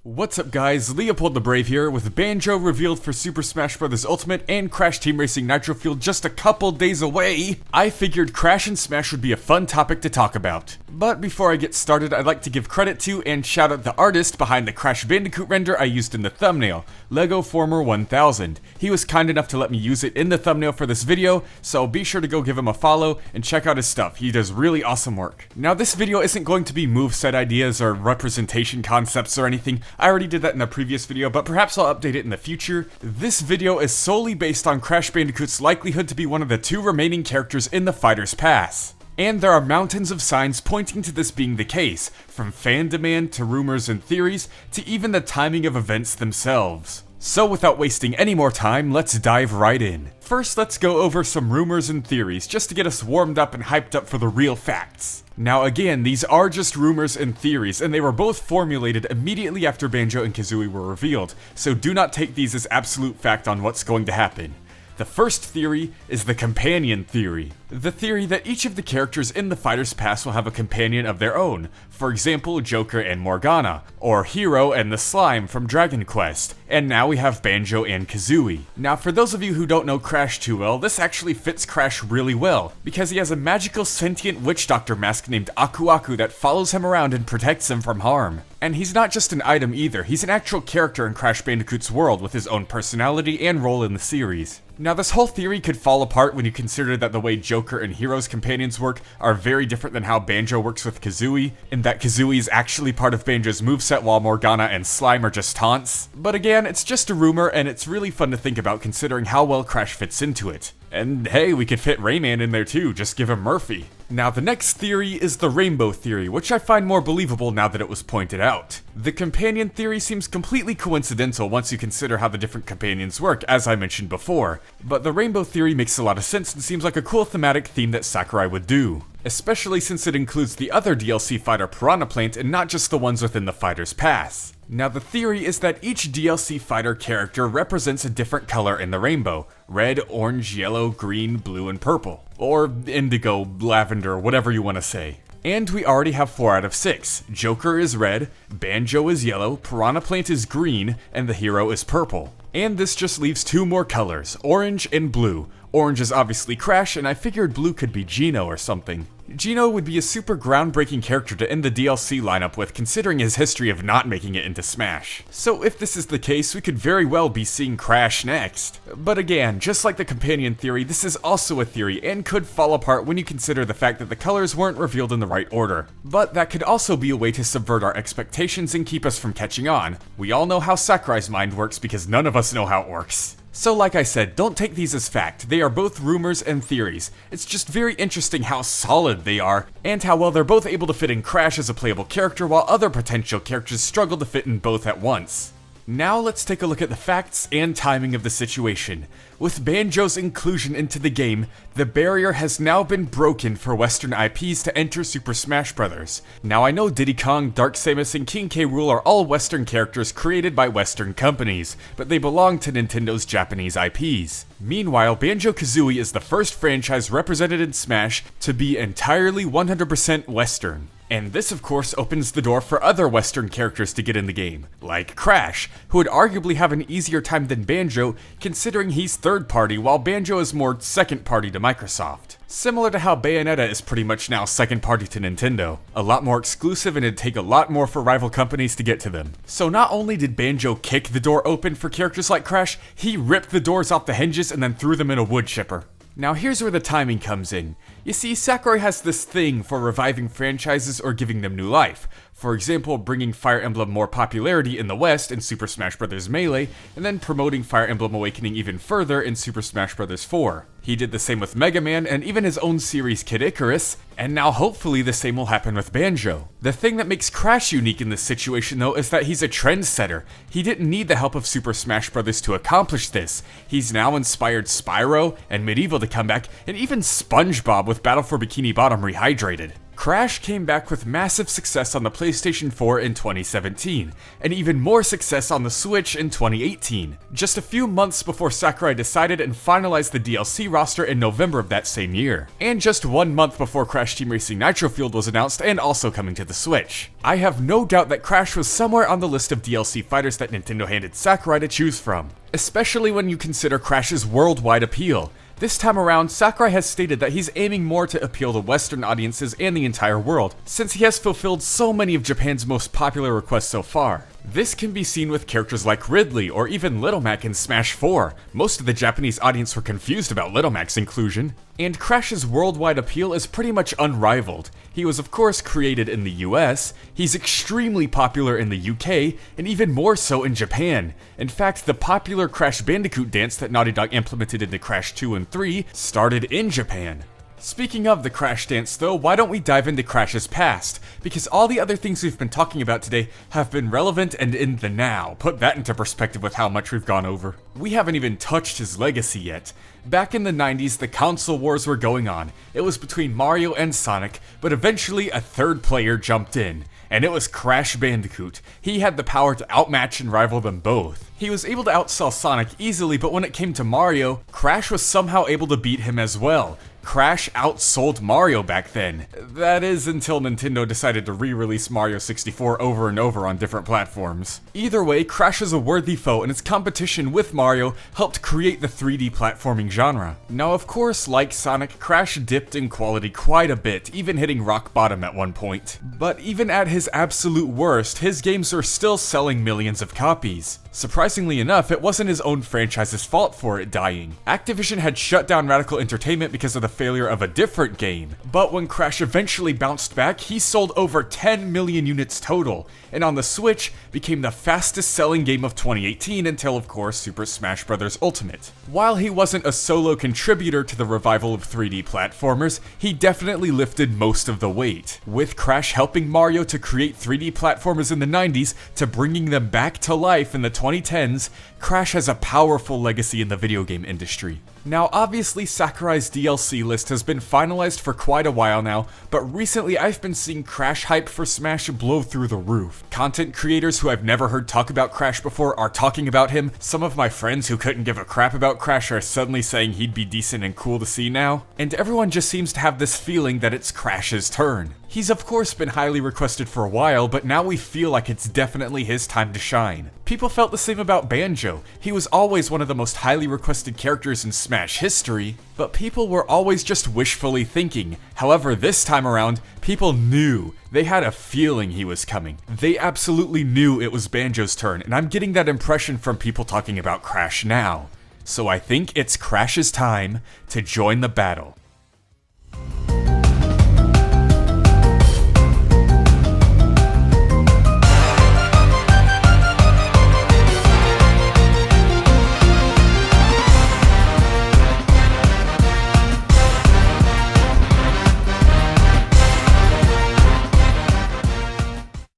What's up guys, LeopoldTheBrave here with Banjo revealed for Super Smash Bros. Ultimate and Crash Team Racing Nitro-Fueled just a couple days away. I figured Crash and Smash would be a fun topic to talk about. But before I get started, I'd like to give credit to and shout out the artist behind the Crash Bandicoot render I used in the thumbnail, LegoFormer1000. He was kind enough to let me use it in the thumbnail for this video, so be sure to go give him a follow and check out his stuff. He does really awesome work. Now this video isn't going to be moveset ideas or representation concepts or anything. I already did that in a previous video, but perhaps I'll update it in the future. This video is solely based on Crash Bandicoot's likelihood to be one of the 2 remaining characters in the Fighter's Pass. And there are mountains of signs pointing to this being the case, from fan demand to rumors and theories, to even the timing of events themselves. So without wasting any more time, let's dive right in. First, let's go over some rumors and theories, just to get us warmed up and hyped up for the real facts. Now again, these are just rumors and theories, and they were both formulated immediately after Banjo and Kazooie were revealed, so do not take these as absolute fact on what's going to happen. The first theory is the companion theory. The theory that each of the characters in the Fighter's Pass will have a companion of their own, for example Joker and Morgana, or Hero and the Slime from Dragon Quest, and now we have Banjo and Kazooie. Now for those of you who don't know Crash too well, this actually fits Crash really well, because he has a magical sentient witch doctor mask named Aku Aku that follows him around and protects him from harm. And he's not just an item either, he's an actual character in Crash Bandicoot's world with his own personality and role in the series. Now this whole theory could fall apart when you consider that the way Joker and Hero's companions work are very different than how Banjo works with Kazooie, in that Kazooie is actually part of Banjo's moveset while Morgana and Slime are just taunts. But again, it's just a rumor and it's really fun to think about considering how well Crash fits into it. And hey, we could fit Rayman in there too, just give him Murphy. Now the next theory is the Rainbow Theory, which I find more believable now that it was pointed out. The companion theory seems completely coincidental once you consider how the different companions work, as I mentioned before. But the Rainbow Theory makes a lot of sense and seems like a cool thematic theme that Sakurai would do. Especially since it includes the other DLC fighter Piranha Plant and not just the ones within the Fighter's Pass. Now the theory is that each DLC fighter character represents a different color in the rainbow. Red, orange, yellow, green, blue, and purple. Or indigo, lavender, whatever you want to say. And we already have 4 out of 6. Joker is red, Banjo is yellow, Piranha Plant is green, and the hero is purple. And this just leaves 2 more colors, orange and blue. Orange is obviously Crash, and I figured blue could be Geno or something. Geno would be a super groundbreaking character to end the DLC lineup with, considering his history of not making it into Smash. So if this is the case, we could very well be seeing Crash next. But again, just like the companion theory, this is also a theory and could fall apart when you consider the fact that the colors weren't revealed in the right order. But that could also be a way to subvert our expectations and keep us from catching on. We all know how Sakurai's mind works because none of us know how it works. So like I said, don't take these as fact, they are both rumors and theories. It's just very interesting how solid they are, and how well they're both able to fit in Crash as a playable character while other potential characters struggle to fit in both at once. Now let's take a look at the facts and timing of the situation. With Banjo's inclusion into the game, the barrier has now been broken for Western IPs to enter Super Smash Bros. Now I know Diddy Kong, Dark Samus, and King K. Rool are all Western characters created by Western companies, but they belong to Nintendo's Japanese IPs. Meanwhile, Banjo-Kazooie is the first franchise represented in Smash to be entirely 100% Western. And this of course opens the door for other Western characters to get in the game, like Crash, who would arguably have an easier time than Banjo, considering he's third party while Banjo is more second party to Microsoft. Similar to how Bayonetta is pretty much now second party to Nintendo. A lot more exclusive and it'd take a lot more for rival companies to get to them. So not only did Banjo kick the door open for characters like Crash, he ripped the doors off the hinges and then threw them in a wood chipper. Now here's where the timing comes in. You see, Sakurai has this thing for reviving franchises or giving them new life. For example, bringing Fire Emblem more popularity in the West in Super Smash Bros. Melee, and then promoting Fire Emblem Awakening even further in Super Smash Bros. 4. He did the same with Mega Man and even his own series Kid Icarus, and now hopefully the same will happen with Banjo. The thing that makes Crash unique in this situation though is that he's a trendsetter. He didn't need the help of Super Smash Bros. To accomplish this. He's now inspired Spyro and Medieval to come back, and even SpongeBob with Battle for Bikini Bottom rehydrated. Crash came back with massive success on the PlayStation 4 in 2017, and even more success on the Switch in 2018, just a few months before Sakurai decided and finalized the DLC roster in November of that same year, and just 1 month before Crash Team Racing Nitro-Fueled was announced and also coming to the Switch. I have no doubt that Crash was somewhere on the list of DLC fighters that Nintendo handed Sakurai to choose from, especially when you consider Crash's worldwide appeal. This time around, Sakurai has stated that he's aiming more to appeal to Western audiences and the entire world, since he has fulfilled so many of Japan's most popular requests so far. This can be seen with characters like Ridley or even Little Mac in Smash 4. Most of the Japanese audience were confused about Little Mac's inclusion. And Crash's worldwide appeal is pretty much unrivaled. He was of course created in the US, he's extremely popular in the UK, and even more so in Japan. In fact, the popular Crash Bandicoot dance that Naughty Dog implemented into Crash 2 and 3 started in Japan. Speaking of the Crash dance though, why don't we dive into Crash's past? Because all the other things we've been talking about today have been relevant and in the now. Put that into perspective with how much we've gone over. We haven't even touched his legacy yet. Back in the 90s, the console wars were going on. It was between Mario and Sonic, but eventually a third player jumped in. And it was Crash Bandicoot. He had the power to outmatch and rival them both. He was able to outsell Sonic easily, but when it came to Mario, Crash was somehow able to beat him as well. Crash outsold Mario back then. That is until Nintendo decided to re-release Mario 64 over and over on different platforms. Either way, Crash is a worthy foe, and its competition with Mario helped create the 3D platforming genre. Now of course, like Sonic, Crash dipped in quality quite a bit, even hitting rock bottom at one point. But even at his absolute worst, his games are still selling millions of copies. Surprisingly enough, it wasn't his own franchise's fault for it dying. Activision had shut down Radical Entertainment because of the failure of a different game. But when Crash eventually bounced back, he sold over 10 million units total, and on the Switch, became the fastest selling game of 2018 until of course Super Smash Bros. Ultimate. While he wasn't a solo contributor to the revival of 3D platformers, he definitely lifted most of the weight, with Crash helping Mario to create 3D platformers in the 90s to bringing them back to life in the 2010s. Crash has a powerful legacy in the video game industry. Now obviously Sakurai's DLC list has been finalized for quite a while now, but recently I've been seeing Crash hype for Smash blow through the roof. Content creators who I've never heard talk about Crash before are talking about him, some of my friends who couldn't give a crap about Crash are suddenly saying he'd be decent and cool to see now, and everyone just seems to have this feeling that it's Crash's turn. He's of course been highly requested for a while, but now we feel like it's definitely his time to shine. People felt the same about Banjo. He was always one of the most highly requested characters in Smash history, but people were always just wishfully thinking. However, this time around, people knew. They had a feeling he was coming. They absolutely knew it was Banjo's turn, and I'm getting that impression from people talking about Crash now. So I think it's Crash's time to join the battle.